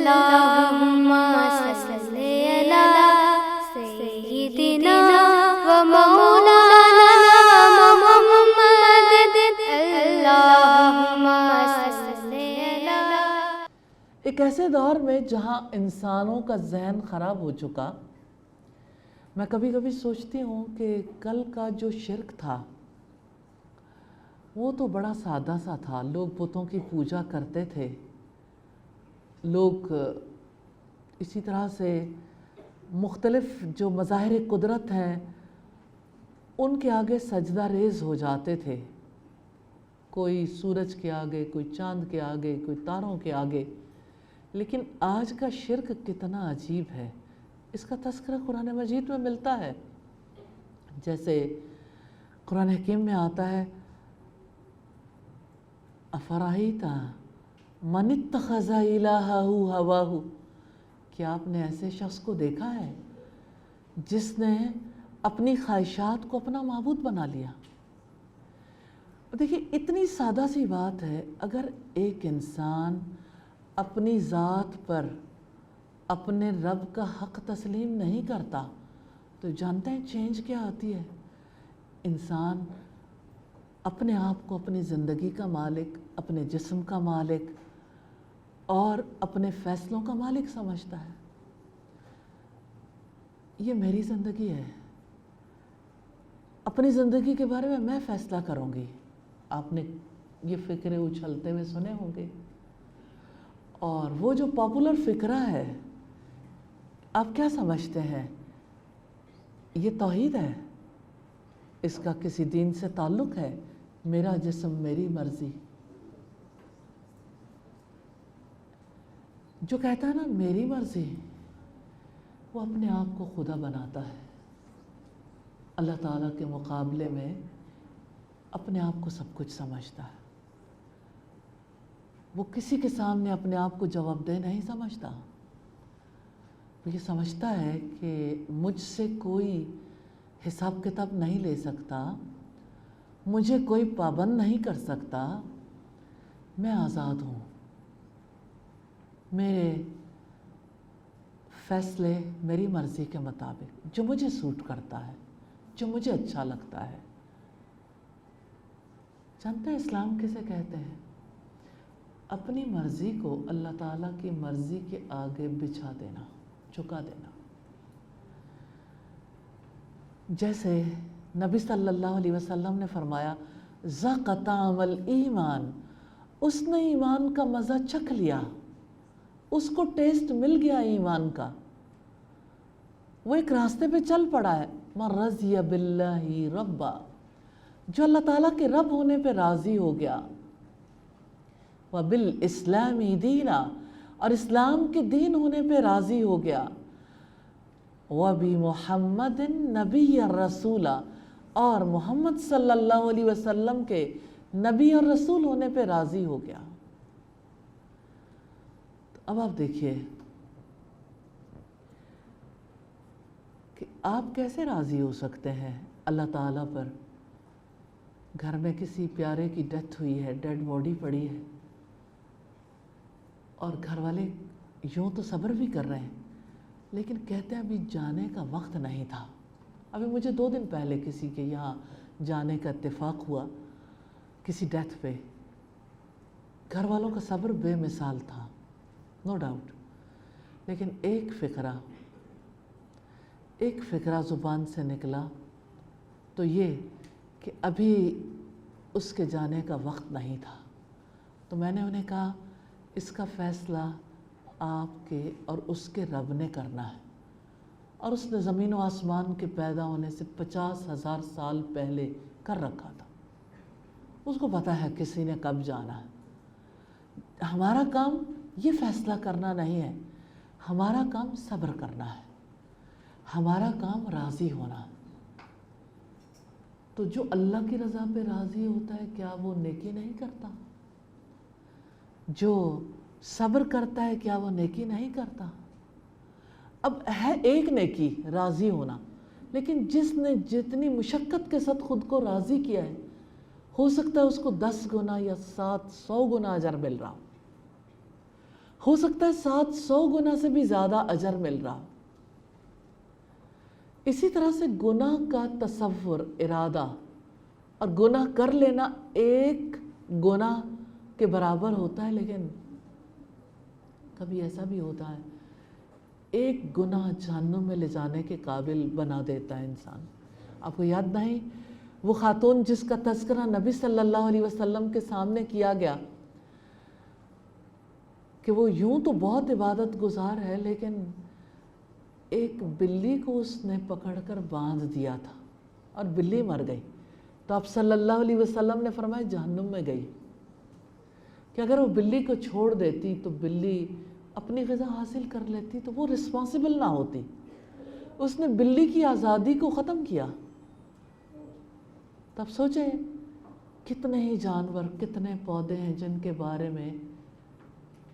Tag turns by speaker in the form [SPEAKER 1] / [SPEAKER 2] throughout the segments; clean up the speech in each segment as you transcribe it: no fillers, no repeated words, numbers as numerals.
[SPEAKER 1] اللہم صلی علی سیدنا و مولانا محمد اللہم صلی علی۔
[SPEAKER 2] ایک ایسے دور میں جہاں انسانوں کا ذہن خراب ہو چکا، میں کبھی کبھی سوچتی ہوں کہ کل کا جو شرک تھا وہ تو بڑا سادہ سا تھا۔ لوگ بتوں کی پوجا کرتے تھے، لوگ اسی طرح سے مختلف جو مظاہر قدرت ہیں ان کے آگے سجدہ ریز ہو جاتے تھے، کوئی سورج کے آگے، کوئی چاند کے آگے، کوئی تاروں کے آگے۔ لیکن آج کا شرک کتنا عجیب ہے، اس کا تذکرہ قرآن مجید میں ملتا ہے۔ جیسے قرآن حکیم میں آتا ہے، افرائیت من اتخذ الہہ ہواہ، کیا آپ نے ایسے شخص کو دیکھا ہے جس نے اپنی خواہشات کو اپنا معبود بنا لیا؟ دیکھیے اتنی سادہ سی بات ہے، اگر ایک انسان اپنی ذات پر اپنے رب کا حق تسلیم نہیں کرتا تو جانتے ہیں چینج کیا آتی ہے؟ انسان اپنے آپ کو اپنی زندگی کا مالک، اپنے جسم کا مالک اور اپنے فیصلوں کا مالک سمجھتا ہے۔ یہ میری زندگی ہے، اپنی زندگی کے بارے میں فیصلہ کروں گی۔ آپ نے یہ فکرے اچھلتے ہوئے سنے ہوں گے، اور وہ جو پاپولر فکرہ ہے، آپ کیا سمجھتے ہیں یہ توحید ہے؟ اس کا کسی دین سے تعلق ہے؟ میرا جسم میری مرضی۔ جو کہتا ہے نا میری مرضی، وہ اپنے آپ کو خدا بناتا ہے۔ اللہ تعالیٰ کے مقابلے میں اپنے آپ کو سب کچھ سمجھتا ہے۔ وہ کسی کے سامنے اپنے آپ کو جواب دہ نہیں سمجھتا۔ وہ یہ سمجھتا ہے کہ مجھ سے کوئی حساب کتاب نہیں لے سکتا، مجھے کوئی پابند نہیں کر سکتا، میں آزاد ہوں، میرے فیصلے میری مرضی کے مطابق، جو مجھے سوٹ کرتا ہے، جو مجھے اچھا لگتا ہے۔ جانتے ہیں اسلام کسے کہتے ہیں؟ اپنی مرضی کو اللہ تعالیٰ کی مرضی کے آگے بچھا دینا، جھکا دینا۔ جیسے نبی صلی اللہ علیہ وسلم نے فرمایا، ذاق طعم الایمان، اس نے ایمان کا مزہ چکھ لیا، اس کو ٹیسٹ مل گیا ایمان کا، وہ ایک راستے پہ چل پڑا ہے۔ من رضی باللہ ربا، جو اللہ تعالیٰ کے رب ہونے پہ راضی ہو گیا، وبالاسلام دینا، اور اسلام کے دین ہونے پہ راضی ہو گیا، وبمحمد نبی الرسول، اور محمد صلی اللہ علیہ وسلم کے نبی اور رسول ہونے پہ راضی ہو گیا۔ تو اب آپ دیکھیے کہ آپ کیسے راضی ہو سکتے ہیں اللہ تعالیٰ پر؟ گھر میں کسی پیارے کی ڈیتھ ہوئی ہے، ڈیڈ باڈی پڑی ہے، اور گھر والے یوں تو صبر بھی کر رہے ہیں، لیکن کہتے ہیں ابھی جانے کا وقت نہیں تھا۔ ابھی مجھے 2 دن پہلے کسی کے یہاں جانے کا اتفاق ہوا، کسی ڈیتھ پہ۔ گھر والوں کا صبر بے مثال تھا، نو ڈاؤٹ، لیکن ایک فقرہ زبان سے نکلا تو یہ کہ ابھی اس کے جانے کا وقت نہیں تھا۔ تو میں نے انہیں کہا، اس کا فیصلہ آپ کے اور اس کے رب نے کرنا ہے، اور اس نے زمین و آسمان کے پیدا ہونے سے 50,000 سال پہلے کر رکھا تھا۔ اس کو پتہ ہے کسی نے کب جانا ہے۔ ہمارا کام یہ فیصلہ کرنا نہیں ہے، ہمارا کام صبر کرنا ہے، ہمارا کام راضی ہونا ہے۔ تو جو اللہ کی رضا پہ راضی ہوتا ہے، کیا وہ نیکی نہیں کرتا؟ جو صبر کرتا ہے، کیا وہ نیکی نہیں کرتا؟ اب ہے ایک نیکی راضی ہونا، لیکن جس نے جتنی مشقت کے ساتھ خود کو راضی کیا ہے، ہو سکتا ہے اس کو 10 گنا یا 700 گنا اجر مل رہا ہو سکتا ہے 700 گنا سے بھی زیادہ اجر مل رہا. اسی طرح سے گناہ کا تصور، ارادہ اور گناہ کر لینا ایک گناہ کے برابر ہوتا ہے، لیکن کبھی ایسا بھی ہوتا ہے ایک گناہ جہنم میں لے جانے کے قابل بنا دیتا ہے انسان. آپ کو یاد نہیں وہ خاتون جس کا تذکرہ نبی صلی اللہ علیہ وسلم کے سامنے کیا گیا کہ وہ یوں تو بہت عبادت گزار ہے، لیکن ایک بلی کو اس نے پکڑ کر باندھ دیا تھا اور بلی مر گئی. تو آپ صلی اللہ علیہ وسلم نے فرمایا جہنم میں گئی، کہ اگر وہ بلی کو چھوڑ دیتی تو بلی اپنی غذا حاصل کر لیتی تو وہ رسپانسبل نہ ہوتی. اس نے بلی کی آزادی کو ختم کیا. تب سوچیں کتنے ہی جانور، کتنے پودے ہیں جن کے بارے میں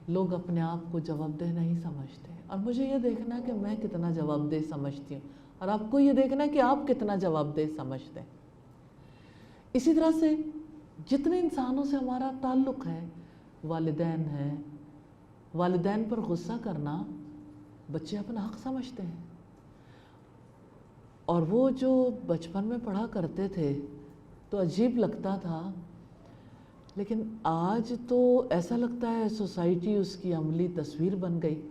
[SPEAKER 2] لوگ اپنے آپ کو جواب دہ نہیں سمجھتے. اور مجھے یہ دیکھنا ہے کہ میں کتنا جواب دہ سمجھتی ہوں، اور آپ کو یہ دیکھنا ہے کہ آپ کتنا جواب دہ سمجھتے ہیں. اسی طرح سے جتنے انسانوں سے ہمارا تعلق ہے، والدین ہیں، والدین پر غصہ کرنا بچے اپنا حق سمجھتے ہیں. اور وہ جو بچپن میں پڑھا کرتے تھے تو عجیب لگتا تھا، لیکن آج تو ایسا لگتا ہے سوسائٹی اس کی عملی تصویر بن گئی.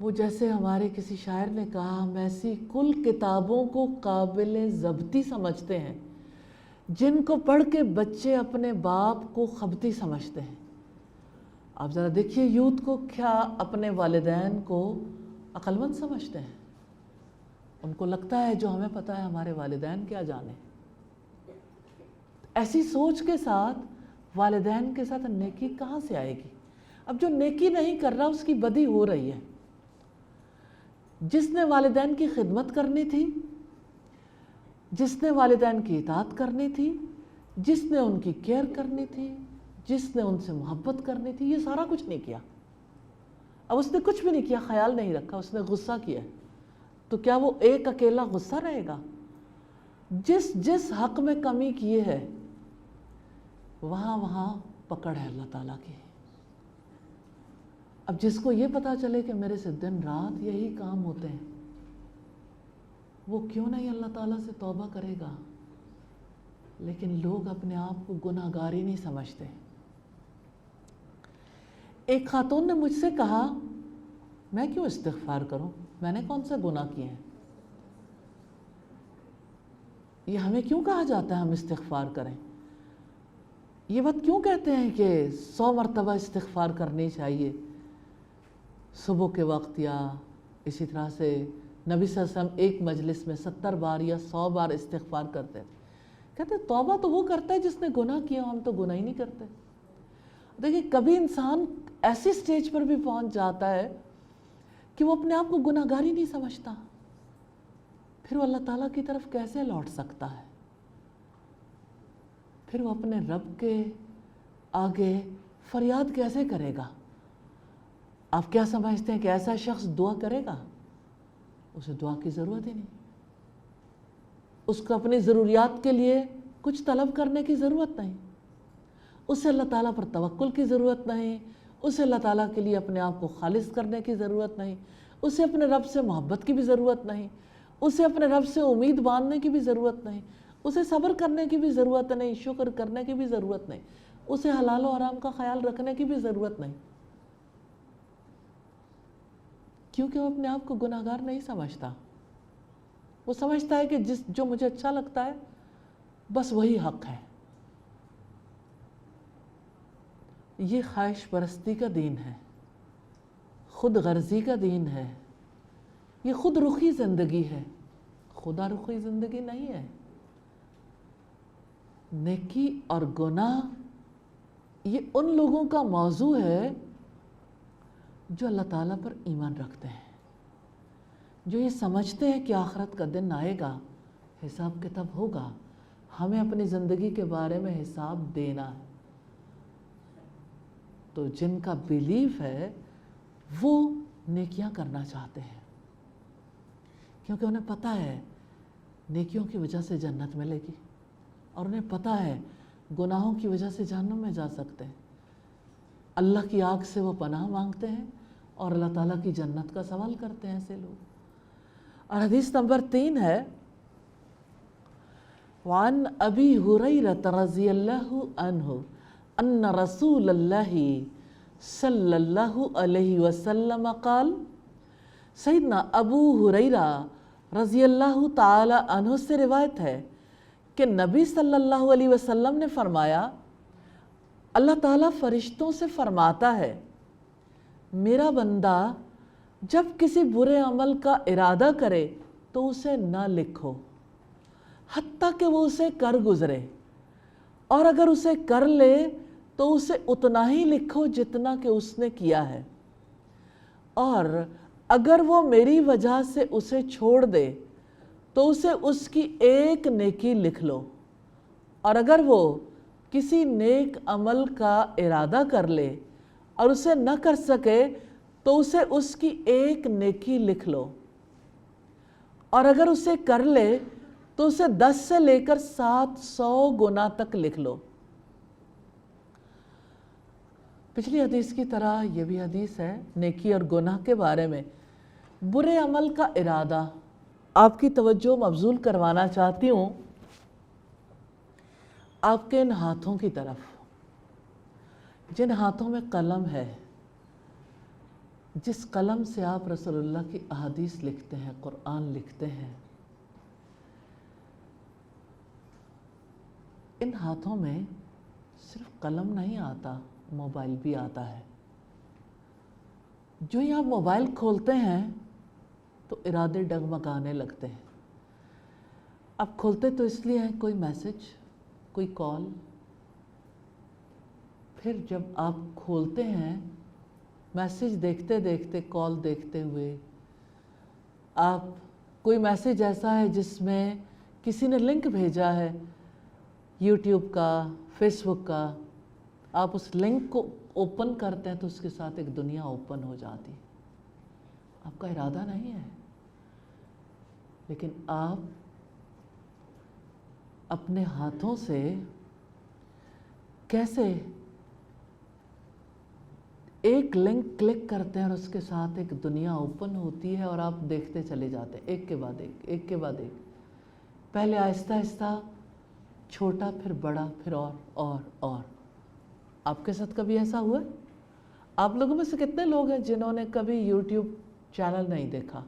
[SPEAKER 2] وہ جیسے ہمارے کسی شاعر نے کہا، ہم ایسی کل کتابوں کو قابل ضبطی سمجھتے ہیں جن کو پڑھ کے بچے اپنے باپ کو خبطی سمجھتے ہیں. آپ ذرا دیکھیے یوتھ کو کیا اپنے والدین کو عقل مند سمجھتے ہیں. ان کو لگتا ہے جو ہمیں پتہ ہے ہمارے والدین کیا جانے. ایسی سوچ کے ساتھ والدین کے ساتھ نیکی کہاں سے آئے گی؟ اب جو نیکی نہیں کر رہا اس کی بدی ہو رہی ہے. جس نے والدین کی خدمت کرنی تھی، جس نے والدین کی اطاعت کرنی تھی، جس نے ان کی کیئر کرنی تھی، جس نے ان سے محبت کرنی تھی، یہ سارا کچھ نہیں کیا. اب اس نے کچھ بھی نہیں کیا، خیال نہیں رکھا، اس نے غصہ کیا. تو کیا وہ ایک اکیلا غصہ رہے گا؟ جس حق میں کمی کیے ہے وہاں پکڑ ہے اللہ تعالیٰ کی. اب جس کو یہ پتا چلے کہ میرے سے دن رات یہی کام ہوتے ہیں، وہ کیوں نہیں اللہ تعالیٰ سے توبہ کرے گا؟ لیکن لوگ اپنے آپ کو گناہگار ہی نہیں سمجھتے. ایک خاتون نے مجھ سے کہا، میں کیوں استغفار کروں؟ میں نے کون سے گناہ کیے ہیں؟ یہ ہمیں کیوں کہا جاتا ہے ہم استغفار کریں؟ یہ بات کیوں کہتے ہیں کہ 100 مرتبہ استغفار کرنی چاہیے صبح کے وقت، یا اسی طرح سے نبی صلی اللہ علیہ وسلم ایک مجلس میں 70 بار یا 100 بار استغفار کرتے ہیں؟ کہتے ہیں توبہ تو وہ کرتا ہے جس نے گناہ کیا، ہم تو گناہ ہی نہیں کرتے. دیکھیں کبھی انسان ایسی سٹیج پر بھی پہنچ جاتا ہے کہ وہ اپنے آپ کو گناہگار ہی نہیں سمجھتا، پھر وہ اللہ تعالیٰ کی طرف کیسے لوٹ سکتا ہے؟ پھر وہ اپنے رب کے آگے فریاد کیسے کرے گا؟ آپ کیا سمجھتے ہیں کہ ایسا شخص دعا کرے گا؟ اسے دعا کی ضرورت ہی نہیں. اس کو اپنی ضروریات کے لیے کچھ طلب کرنے کی ضرورت نہیں. اسے اللہ تعالیٰ پر توکل کی ضرورت نہیں. اسے اللہ تعالیٰ کے لیے اپنے آپ کو خالص کرنے کی ضرورت نہیں. اسے اپنے رب سے محبت کی بھی ضرورت نہیں. اسے اپنے رب سے امید باندھنے کی بھی ضرورت نہیں. اسے صبر کرنے کی بھی ضرورت نہیں. شکر کرنے کی بھی ضرورت نہیں. اسے حلال و حرام کا خیال رکھنے کی بھی ضرورت نہیں، کیونکہ وہ اپنے آپ کو گناہگار نہیں سمجھتا. وہ سمجھتا ہے کہ جو مجھے اچھا لگتا ہے بس وہی حق ہے. یہ خواہش پرستی کا دین ہے، خود غرضی کا دین ہے، یہ خود رخی زندگی ہے، خدا رخی زندگی نہیں ہے. نیکی اور گناہ یہ ان لوگوں کا موضوع ہے جو اللہ تعالیٰ پر ایمان رکھتے ہیں، جو یہ سمجھتے ہیں کہ آخرت کا دن آئے گا، حساب کتاب ہوگا، ہمیں اپنی زندگی کے بارے میں حساب دینا ہے. تو جن کا بیلیف ہے وہ نیکیاں کرنا چاہتے ہیں، کیونکہ انہیں پتہ ہے نیکیوں کی وجہ سے جنت ملے گی، اور انہیں پتہ ہے گناہوں کی وجہ سے جہنم میں جا سکتے ہیں. اللہ کی آگ سے وہ پناہ مانگتے ہیں اور اللہ تعالیٰ کی جنت کا سوال کرتے ہیں ایسے لوگ. اور حدیث نمبر 3 ہے وعن ابی ہریرہ رضی اللہ عنہ ان رسول اللہ صلی اللہ علیہ وسلم قال. سیدنا ابو ہریرہ رضی اللہ تعالی عنہ سے روایت ہے کہ نبی صلی اللہ علیہ وسلم نے فرمایا اللہ تعالیٰ فرشتوں سے فرماتا ہے میرا بندہ جب کسی برے عمل کا ارادہ کرے تو اسے نہ لکھو حتیٰ کہ وہ اسے کر گزرے، اور اگر اسے کر لے تو اسے اتنا ہی لکھو جتنا کہ اس نے کیا ہے، اور اگر وہ میری وجہ سے اسے چھوڑ دے تو اسے اس کی ایک نیکی لکھ لو، اور اگر وہ کسی نیک عمل کا ارادہ کر لے اور اسے نہ کر سکے تو اسے اس کی ایک نیکی لکھ لو، اور اگر اسے کر لے تو اسے 10 سے لے کر 700 گنا تک لکھ لو. پچھلی حدیث کی طرح یہ بھی حدیث ہے نیکی اور گناہ کے بارے میں. برے عمل کا ارادہ آپ کی توجہ مبذول کروانا چاہتی ہوں آپ کے ان ہاتھوں کی طرف جن ہاتھوں میں قلم ہے، جس قلم سے آپ رسول اللہ کی احادیث لکھتے ہیں، قرآن لکھتے ہیں. ان ہاتھوں میں صرف قلم نہیں آتا، موبائل بھی آتا ہے. جو ہی آپ موبائل کھولتے ہیں تو ارادے ڈگمگانے لگتے ہیں. آپ کھولتے تو اس لیے ہیں کوئی میسج، کوئی کال. پھر جب آپ کھولتے ہیں میسج دیکھتے دیکھتے، کال دیکھتے ہوئے، آپ کوئی میسج ایسا ہے جس میں کسی نے لنک بھیجا ہے یوٹیوب کا، فیس بک کا، آپ اس لنک کو اوپن کرتے ہیں تو اس کے ساتھ ایک دنیا اوپن ہو جاتی. آپ کا ارادہ نہیں ہے، لیکن آپ اپنے ہاتھوں سے کیسے ایک لنک کلک کرتے ہیں اور اس کے ساتھ ایک دنیا اوپن ہوتی ہے اور آپ دیکھتے چلے جاتے ہیں ایک کے بعد ایک، ایک کے بعد ایک. پہلے آہستہ آہستہ، چھوٹا، پھر بڑا، پھر اور. آپ کے ساتھ کبھی ایسا ہوا ہے؟ آپ لوگوں میں سے کتنے لوگ ہیں جنہوں نے کبھی یوٹیوب چینل نہیں دیکھا؟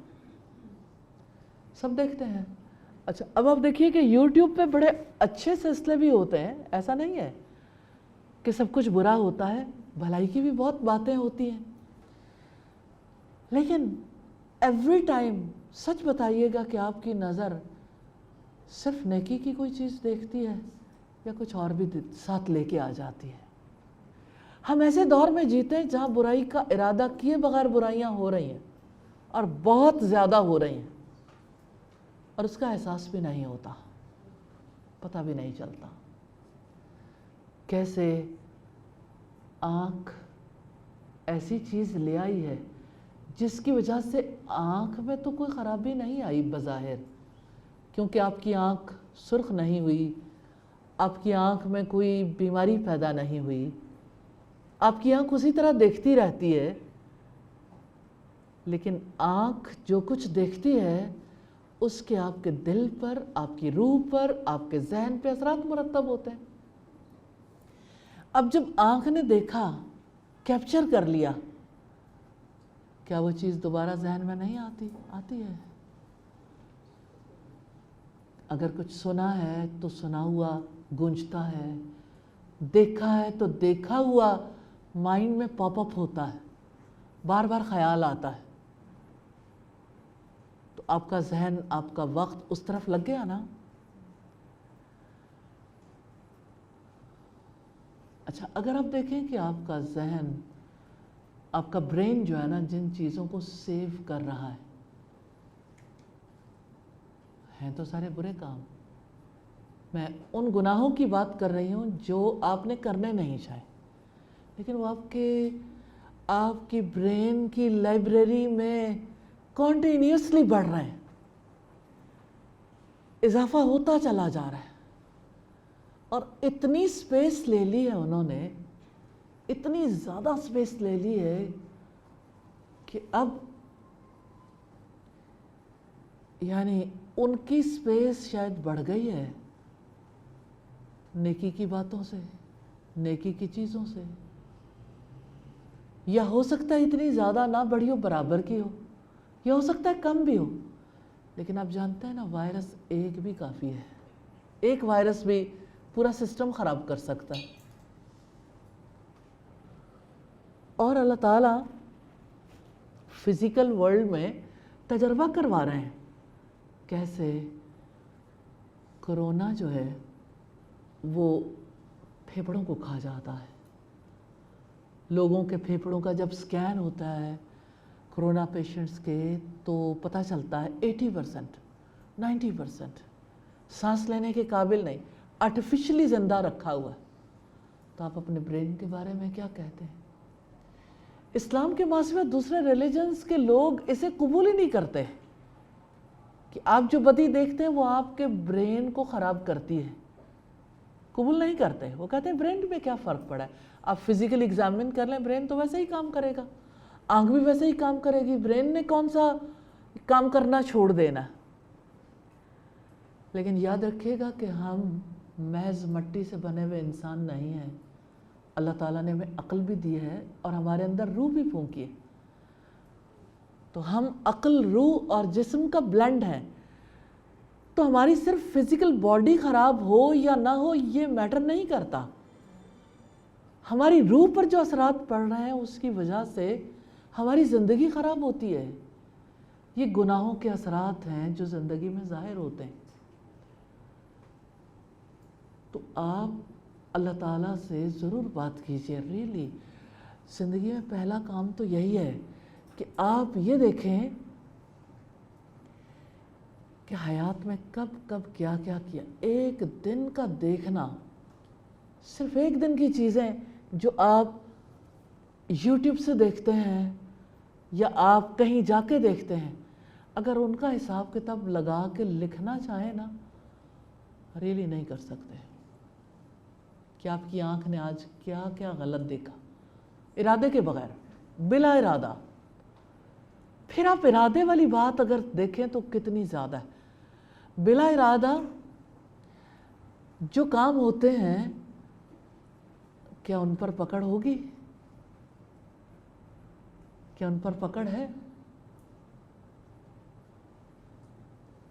[SPEAKER 2] سب دیکھتے ہیں. اچھا، اب آپ دیکھیے کہ یوٹیوب پہ بڑے اچھے سلسلے بھی ہوتے ہیں. ایسا نہیں ہے کہ سب کچھ برا ہوتا ہے، بھلائی کی بھی بہت باتیں ہوتی ہیں. لیکن ایوری ٹائم سچ بتائیے گا کہ آپ کی نظر صرف نیکی کی کوئی چیز دیکھتی ہے یا کچھ اور بھی ساتھ لے کے آ جاتی ہے؟ ہم ایسے دور میں جیتے ہیں جہاں برائی کا ارادہ کیے بغیر برائیاں ہو رہی ہیں اور بہت زیادہ ہو رہی ہیں، اور اس کا احساس بھی نہیں ہوتا، پتہ بھی نہیں چلتا. کیسے آنکھ ایسی چیز لے آئی ہے جس کی وجہ سے آنکھ میں تو کوئی خرابی نہیں آئی بظاہر، کیونکہ آپ کی آنکھ سرخ نہیں ہوئی، آپ کی آنکھ میں کوئی بیماری پیدا نہیں ہوئی، آپ کی آنکھ اسی طرح دیکھتی رہتی ہے. لیکن آنکھ جو کچھ دیکھتی ہے اس کے آپ کے دل پر، آپ کی روح پر، آپ کے ذہن پہ اثرات مرتب ہوتے ہیں. اب جب آنکھ نے دیکھا، کیپچر کر لیا، کیا وہ چیز دوبارہ ذہن میں نہیں آتی ہے؟ اگر کچھ سنا ہے تو سنا ہوا گونجتا ہے، دیکھا ہے تو دیکھا ہوا مائنڈ میں پاپ اپ ہوتا ہے، بار بار خیال آتا ہے، تو آپ کا ذہن، آپ کا وقت اس طرف لگ گیا نا. اچھا، اگر آپ دیکھیں کہ آپ کا ذہن، آپ کا برین جو ہے نا جن چیزوں کو سیو کر رہا ہے، ہیں تو سارے برے کام. میں ان گناہوں کی بات کر رہی ہوں جو آپ نے کرنے نہیں چاہے، لیکن وہ آپ کی برین کی لائبریری میں کنٹینیوسلی بڑھ رہے ہیں، اضافہ ہوتا چلا جا رہا ہے، اور اتنی سپیس لے لی ہے انہوں نے اتنی زیادہ سپیس لے لی ہے کہ اب یعنی ان کی سپیس شاید بڑھ گئی ہے نیکی کی باتوں سے، نیکی کی چیزوں سے، یا ہو سکتا ہے اتنی زیادہ نہ بڑھی ہو، برابر کی ہو، یا ہو سکتا ہے کم بھی ہو. لیکن آپ جانتے ہیں نا، وائرس ایک بھی کافی ہے. ایک وائرس بھی پورا سسٹم خراب کر سکتا ہے. اور اللہ تعالیٰ فزیکل ورلڈ میں تجربہ کروا رہے ہیں. کیسے؟ کرونا جو ہے وہ پھیپھڑوں کو کھا جاتا ہے. لوگوں کے پھیپھڑوں کا جب سکین ہوتا ہے کرونا پیشنٹس کے تو پتہ چلتا ہے 80%، 90% سانس لینے کے قابل نہیں، آرٹیفیشلی زندہ رکھا ہوا ہے. تو آپ اپنے برین کے بارے میں کیا کہتے ہیں؟ اسلام کے ماں سوا دوسرے ریلیجنز کے لوگ اسے قبول ہی نہیں کرتے کہ آپ جو بدی دیکھتے ہیں وہ آپ کے برین کو خراب کرتی ہے. قبول نہیں کرتے. وہ کہتے ہیں برین میں کیا فرق پڑا ہے، آپ فزیکل ایگزامن کر لیں، برین تو ویسے ہی کام کرے گا، آنکھ بھی ویسے ہی کام کرے گی، برین نے کون سا کام کرنا چھوڑ دینا. لیکن یاد رکھیے گا کہ ہم محض مٹی سے بنے ہوئے انسان نہیں ہیں. اللہ تعالیٰ نے ہمیں عقل بھی دی ہے اور ہمارے اندر روح بھی پھونکی ہے. تو ہم عقل، روح اور جسم کا بلینڈ ہے. تو ہماری صرف فزیکل باڈی خراب ہو یا نہ ہو یہ میٹر نہیں کرتا. ہماری روح پر جو اثرات پڑ رہے ہیں اس کی وجہ سے ہماری زندگی خراب ہوتی ہے. یہ گناہوں کے اثرات ہیں جو زندگی میں ظاہر ہوتے ہیں. تو آپ اللہ تعالیٰ سے ضرور بات کیجئے. ریلی زندگی میں پہلا کام تو یہی ہے کہ آپ یہ دیکھیں کہ حیات میں کب کب کیا کیا کیا. ایک دن کا دیکھنا، صرف ایک دن کی چیزیں جو آپ یوٹیوب سے دیکھتے ہیں یا آپ کہیں جا کے دیکھتے ہیں، اگر ان کا حساب کتاب لگا کے لکھنا چاہیں نا، ریلی نہیں کر سکتے کہ آپ کی آنکھ نے آج کیا کیا غلط دیکھا ارادے کے بغیر، بلا ارادہ. پھر آپ ارادے والی بات اگر دیکھیں تو کتنی زیادہ ہے. بلا ارادہ جو کام ہوتے ہیں کیا ان پر پکڑ ہوگی؟ کیا ان پر پکڑ ہے؟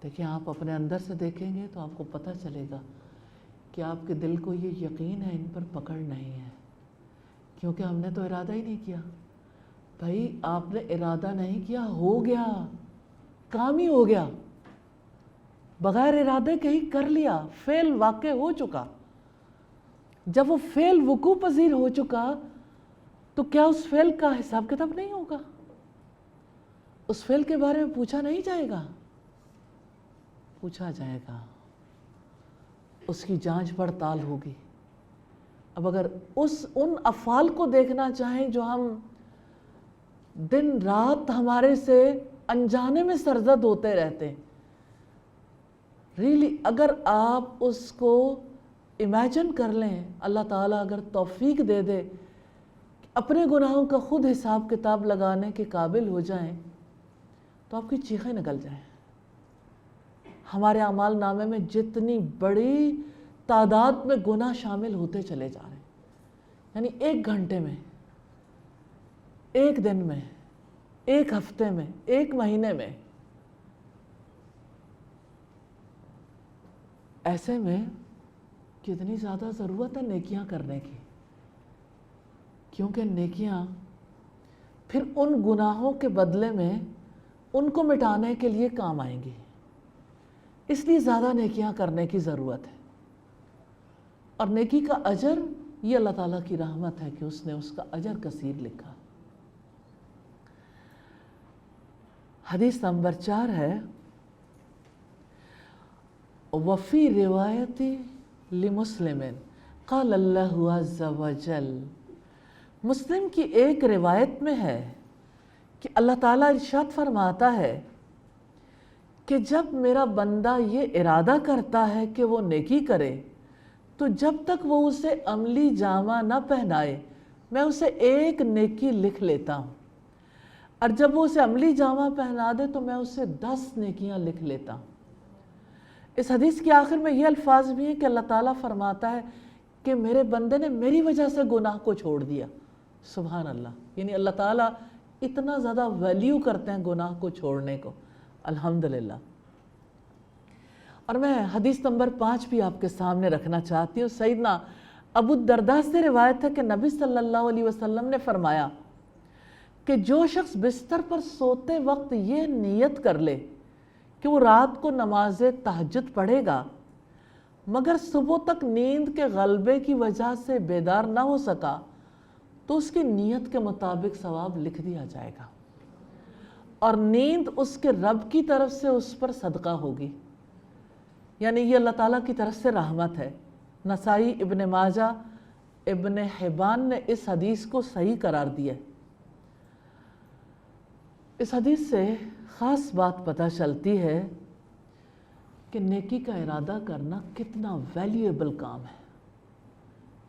[SPEAKER 2] دیکھیں آپ اپنے اندر سے دیکھیں گے تو آپ کو پتہ چلے گا کہ آپ کے دل کو یہ یقین ہے ان پر پکڑ نہیں ہے، کیونکہ ہم نے تو ارادہ ہی نہیں کیا. بھائی آپ نے ارادہ نہیں کیا، ہو گیا، کام ہی ہو گیا، بغیر ارادے کے ہی کر لیا، فعل واقع ہو چکا. جب وہ فعل وقوع پذیر ہو چکا تو کیا اس فعل کا حساب کتاب نہیں ہوگا؟ اس فعل کے بارے میں پوچھا نہیں جائے گا؟ پوچھا جائے گا، اس کی جانچ پڑتال ہوگی. اب اگر ان افعال کو دیکھنا چاہیں جو ہم دن رات ہمارے سے انجانے میں سرزد ہوتے رہتے ہیں، ریلی اگر آپ اس کو امیجن کر لیں، اللہ تعالیٰ اگر توفیق دے دے اپنے گناہوں کا خود حساب کتاب لگانے کے قابل ہو جائیں تو آپ کی چیخیں نکل جائیں. ہمارے اعمال نامے میں جتنی بڑی تعداد میں گناہ شامل ہوتے چلے جا رہے ہیں، یعنی ایک گھنٹے میں، ایک دن میں، ایک ہفتے میں، ایک مہینے میں. ایسے میں کتنی زیادہ ضرورت ہے نیکیاں کرنے کی، کیونکہ نیکیاں پھر ان گناہوں کے بدلے میں ان کو مٹانے کے لیے کام آئیں گی. اس لیے زیادہ نیکیاں کرنے کی ضرورت ہے. اور نیکی کا اجر یہ اللہ تعالیٰ کی رحمت ہے کہ اس نے اس کا اجر کثیر لکھا. حدیث نمبر 4 ہے، وفی روایتی لمسلم قال اللہ عز وجل. مسلم کی ایک روایت میں ہے کہ اللہ تعالیٰ ارشاد فرماتا ہے کہ جب میرا بندہ یہ ارادہ کرتا ہے کہ وہ نیکی کرے تو جب تک وہ اسے عملی جامہ نہ پہنائے میں اسے ایک نیکی لکھ لیتا ہوں، اور جب وہ اسے عملی جامہ پہنا دے تو میں اسے 10 نیکیاں لکھ لیتا ہوں۔ اس حدیث کے آخر میں یہ الفاظ بھی ہیں کہ اللہ تعالیٰ فرماتا ہے کہ میرے بندے نے میری وجہ سے گناہ کو چھوڑ دیا۔ سبحان اللہ، یعنی اللہ تعالیٰ اتنا زیادہ ویلیو کرتے ہیں گناہ کو چھوڑنے کو، الحمدللہ۔ اور میں حدیث نمبر 5 بھی آپ کے سامنے رکھنا چاہتی ہوں۔ سیدنا ابو الدرداء سے روایت ہے کہ نبی صلی اللہ علیہ وسلم نے فرمایا کہ جو شخص بستر پر سوتے وقت یہ نیت کر لے کہ وہ رات کو نماز تہجد پڑھے گا مگر صبح تک نیند کے غلبے کی وجہ سے بیدار نہ ہو سکا تو اس کی نیت کے مطابق ثواب لکھ دیا جائے گا، اور نیند اس کے رب کی طرف سے اس پر صدقہ ہوگی، یعنی یہ اللہ تعالیٰ کی طرف سے رحمت ہے۔ نسائی، ابن ماجہ، ابن حبان نے اس حدیث کو صحیح قرار دیا ہے۔ اس حدیث سے خاص بات پتہ چلتی ہے کہ نیکی کا ارادہ کرنا کتنا ویلیویبل کام ہے۔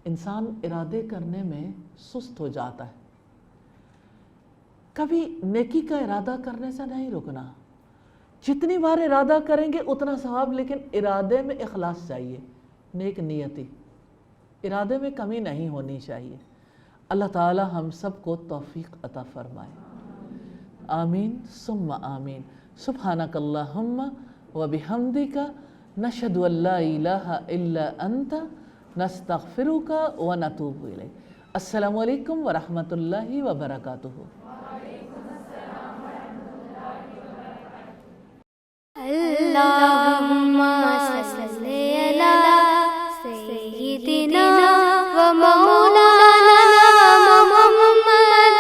[SPEAKER 2] انسان ارادے کرنے میں سست ہو جاتا ہے، کبھی نیکی کا ارادہ کرنے سے نہیں رکنا، جتنی بار ارادہ کریں گے اتنا ثواب، لیکن ارادے میں اخلاص چاہیے، نیک نیتی، ارادے میں کمی نہیں ہونی چاہیے۔ اللہ تعالی ہم سب کو توفیق عطا فرمائے، آمین ثم آمین۔ سبحانک اللہم وبحمدک، نشہد ان لا الہ الا انت، نستغفرک ونتوب الیک۔ السلام علیکم ورحمۃ اللہ وبرکاتہ۔
[SPEAKER 1] اللہم صلی علی سیدنا و مولانا محمد۔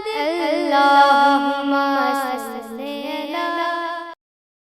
[SPEAKER 1] اللہ